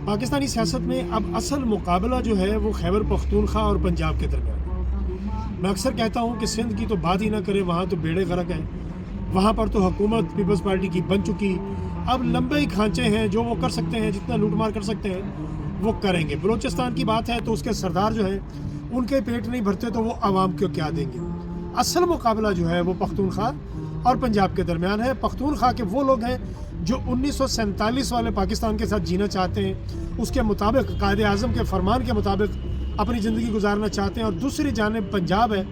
پاکستانی سیاست میں اب اصل مقابلہ جو ہے وہ خیبر پختونخوا اور پنجاب کے درمیان ہے۔ میں اکثر کہتا ہوں کہ سندھ کی تو بات ہی نہ کرے، وہاں تو بیڑے غرق ہے، وہاں پر تو حکومت پیپلز پارٹی کی بن چکی، اب لمبے ہی کھانچے ہیں، جو وہ کر سکتے ہیں، جتنا لوٹ مار کر سکتے ہیں وہ کریں گے۔ بلوچستان کی بات ہے تو اس کے سردار جو ہیں ان کے پیٹ نہیں بھرتے تو وہ عوام کو کیا دیں گے۔ اصل مقابلہ جو ہے وہ پختونخوا اور پنجاب کے درمیان ہے۔ پختونخوا کے وہ لوگ ہیں جو 1947 والے پاکستان کے ساتھ جینا چاہتے ہیں، اس کے مطابق قائد اعظم کے فرمان کے مطابق اپنی زندگی گزارنا چاہتے ہیں، اور دوسری جانب پنجاب ہے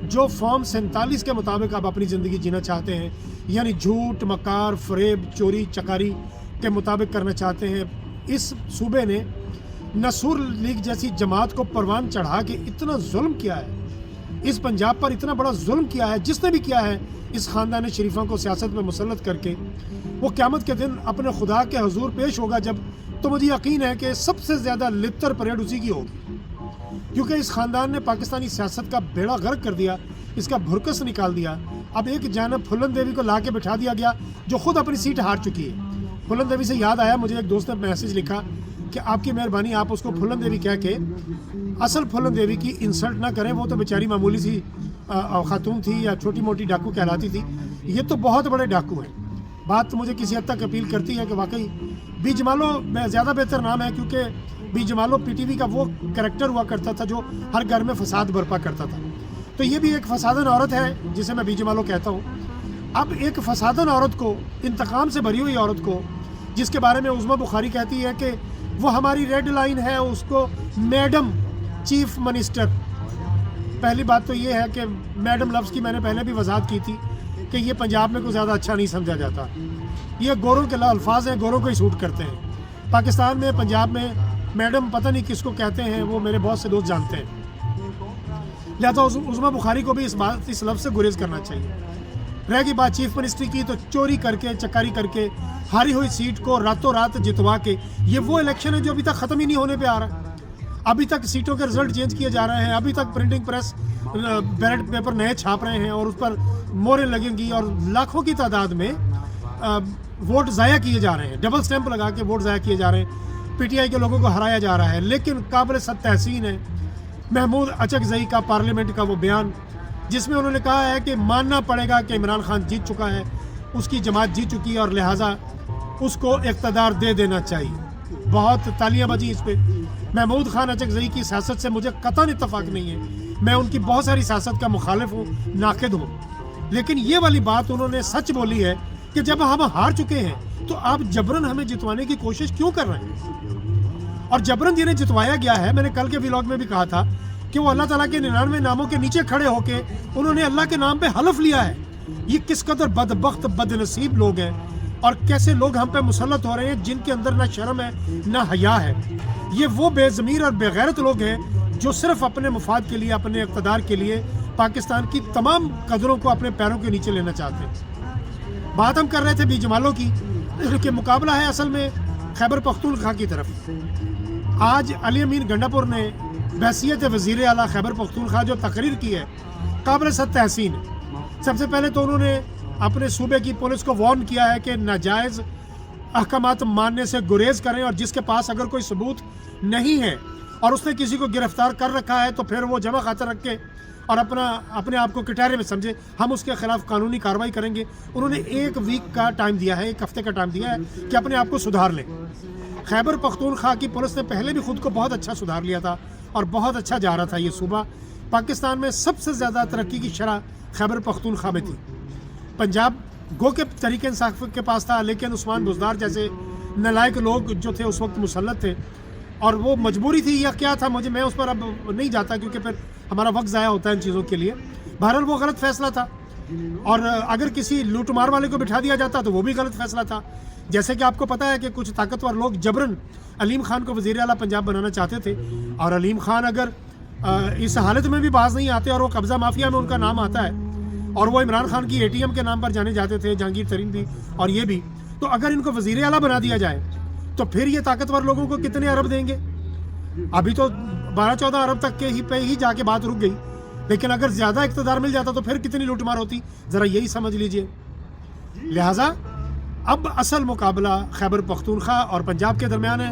جو فارم 47 کے مطابق اب اپنی زندگی جینا چاہتے ہیں، یعنی جھوٹ، مکار، فریب، چوری چکاری کے مطابق کرنا چاہتے ہیں۔ اس صوبے نے نصور لیگ جیسی جماعت کو پروان چڑھا کے اتنا ظلم کیا ہے، اس پنجاب پر اتنا بڑا ظلم کیا ہے، جس نے بھی کیا ہے اس خاندان شریفوں کو سیاست میں مسلط کر کے، وہ قیامت کے دن اپنے خدا کے حضور پیش ہوگا جب تو مجھے یقین ہے کہ سب سے زیادہ لتر پریڈ اسی کی ہوگی، کیونکہ اس خاندان نے پاکستانی سیاست کا بیڑا غرق کر دیا، اس کا بھرکس نکال دیا۔ اب ایک جانب پھلن دیوی کو لا کے بٹھا دیا گیا جو خود اپنی سیٹ ہار چکی ہے۔ پھلن دیوی سے یاد آیا، مجھے ایک دوست نے میسیج لکھا کہ آپ کی مہربانی آپ اس کو پھلن دیوی کہہ کے اصل پھلن دیوی کی انسلٹ نہ کریں، وہ تو بیچاری معمولی سی خاتون تھی یا چھوٹی موٹی ڈاکو کہلاتی تھی، یہ تو بہت بڑے ڈاکو ہیں۔ بات مجھے کسی حد تک اپیل کرتی ہے کہ واقعی بی جمالو زیادہ بہتر نام ہے، کیونکہ be Jamalo P T V کا وہ کریکٹر ہوا کرتا تھا جو ہر گھر میں فساد برپا کرتا تھا، تو یہ بھی ایک فسادن عورت ہے جسے میں بی جمالو کہتا ہوں۔ اب ایک فسادن عورت کو، انتقام سے بھری ہوئی عورت کو، جس کے بارے میں عظمیٰ بخاری کہتی ہے کہ وہ ہماری ریڈ لائن ہے، اس کو میڈم چیف منسٹر، پہلی بات تو یہ ہے کہ میڈم لفظ کی میں نے پہلے بھی وضاحت کی تھی کہ یہ پنجاب میں کوئی زیادہ اچھا نہیں سمجھا جاتا، یہ گوروں کے الفاظ ہیں، گوروں کو ہی سوٹ کرتے ہیں۔ پاکستان میں، پنجاب میں میڈم پتہ نہیں کس کو کہتے ہیں، وہ میرے بہت سے دوست جانتے ہیں، لہذا عظمیٰ بخاری کو بھی اس لفظ سے گریز کرنا چاہیے۔ رہ گئی بات چیف منسٹری کی، تو چوری کر کے، چکاری کر کے ہاری ہوئی سیٹ کو راتوں رات جتوا کے، یہ وہ الیکشن ہے جو ابھی تک ختم ہی نہیں ہونے پہ آ رہا ہے، ابھی تک سیٹوں کے رزلٹ چینج کیے جا رہے ہیں، ابھی تک پرنٹنگ پریس بیلٹ پیپر نئے چھاپ رہے ہیں اور اس پر موریں لگیں گی، اور لاکھوں کی تعداد میں ووٹ ضائع کیے جا رہے ہیں، ڈبل سٹیمپ لگا کے ووٹ ضائع کیے جا رہے ہیں، پی ٹی آئی کے لوگوں کو ہرایا جا رہا ہے۔ لیکن قابل صد تحسین ہے محمود اچکزئی کا پارلیمنٹ کا وہ بیان، جس میں انہوں نے کہا ہے کہ ماننا پڑے گا کہ عمران خان جیت چکا ہے، اس کی جماعت جیت چکی ہے، اور لہٰذا اس کو اقتدار دے دینا چاہیے۔ بہت تالیاں بجی اس پہ۔ محمود خان اچکزئی کی سیاست سے مجھے قطعاً اتفاق نہیں ہے، میں ان کی بہت ساری سیاست کا مخالف ہوں، ناقد ہوں، لیکن یہ والی بات انہوں نے سچ بولی ہے کہ جب ہم ہار چکے ہیں تو آپ جبراً ہمیں جتوانے کی کوشش کیوں کر رہے ہیں؟ اور جبراً جنہیں جتوایا گیا ہے، میں نے کل کے ویلاگ میں بھی کہا تھا کہ وہ اللہ تعالیٰ کے 99 ناموں کے نیچے کھڑے ہو کے انہوں نے اللہ کے نام پہ حلف لیا ہے۔ یہ کس قدر بدبخت بد نصیب لوگ ہیں، اور کیسے لوگ ہم پہ مسلط ہو رہے ہیں جن کے اندر نہ شرم ہے نہ حیا ہے۔ یہ وہ بے ضمیر اور بے غیرت لوگ ہیں جو صرف اپنے مفاد کے لیے، اپنے اقتدار کے لیے پاکستان کی تمام قدروں کو اپنے پیروں کے نیچے لینا چاہتے ہیں۔ بات ہم کر رہے تھے بی جمالوں کی، کہ مقابلہ ہے اصل میں خیبر پختونخوا کی طرف۔ آج علی امین گنڈا پور نے بحیثیت وزیر اعلیٰ خیبر پختونخوا جو تقریر کی ہے، قابل صد تحسین ہے۔ سب سے پہلے تو انہوں نے اپنے صوبے کی پولیس کو وارن کیا ہے کہ ناجائز احکامات ماننے سے گریز کریں، اور جس کے پاس اگر کوئی ثبوت نہیں ہے اور اس نے کسی کو گرفتار کر رکھا ہے تو پھر وہ جمع خاطر رکھ کے اور اپنے آپ کو کٹہرے میں سمجھے، ہم اس کے خلاف قانونی کارروائی کریں گے۔ انہوں نے 1 ویک کا ٹائم دیا ہے، 1 ہفتے کا ٹائم دیا ہے کہ اپنے آپ کو سدھار لیں۔ خیبر پختونخوا کی پولیس نے پہلے بھی خود کو بہت اچھا سدھار لیا تھا اور بہت اچھا جا رہا تھا یہ صوبہ۔ پاکستان میں سب سے زیادہ ترقی کی شرح خیبر پختونخوا میں تھی۔ پنجاب گو کے طریقے انصاف کے پاس تھا، لیکن عثمان بزدار جیسے نالائق لوگ جو تھے اس وقت مسلط تھے، اور وہ مجبوری تھی یا کیا تھا، میں اس پر اب نہیں جاتا کیونکہ پھر ہمارا وقت ضائع ہوتا ہے ان چیزوں کے لیے۔ بہرحال وہ غلط فیصلہ تھا، اور اگر کسی لوٹ مار والے کو بٹھا دیا جاتا تو وہ بھی غلط فیصلہ تھا۔ جیسے کہ آپ کو پتہ ہے کہ کچھ طاقتور لوگ جبراً علیم خان کو وزیر اعلیٰ پنجاب بنانا چاہتے تھے، اور علیم خان اگر اس حالت میں بھی باز نہیں آتے اور وہ قبضہ مافیا میں ان کا نام آتا ہے، اور وہ عمران خان کی ATM کے نام پر جانے جاتے تھے، جہانگیر ترین بھی اور یہ بھی، تو اگر ان کو وزیر اعلیٰ بنا دیا جائے تو پھر یہ طاقتور لوگوں کو کتنے ارب دیں گے؟ ابھی تو 12-14 ارب تک کے پہ ہی جا کے بات رک گئی، لیکن اگر زیادہ اقتدار مل جاتا تو پھر کتنی لوٹ مار ہوتی، ذرا یہی سمجھ لیجئے۔ لہٰذا اب اصل مقابلہ خیبر پختونخوا اور پنجاب کے درمیان ہے۔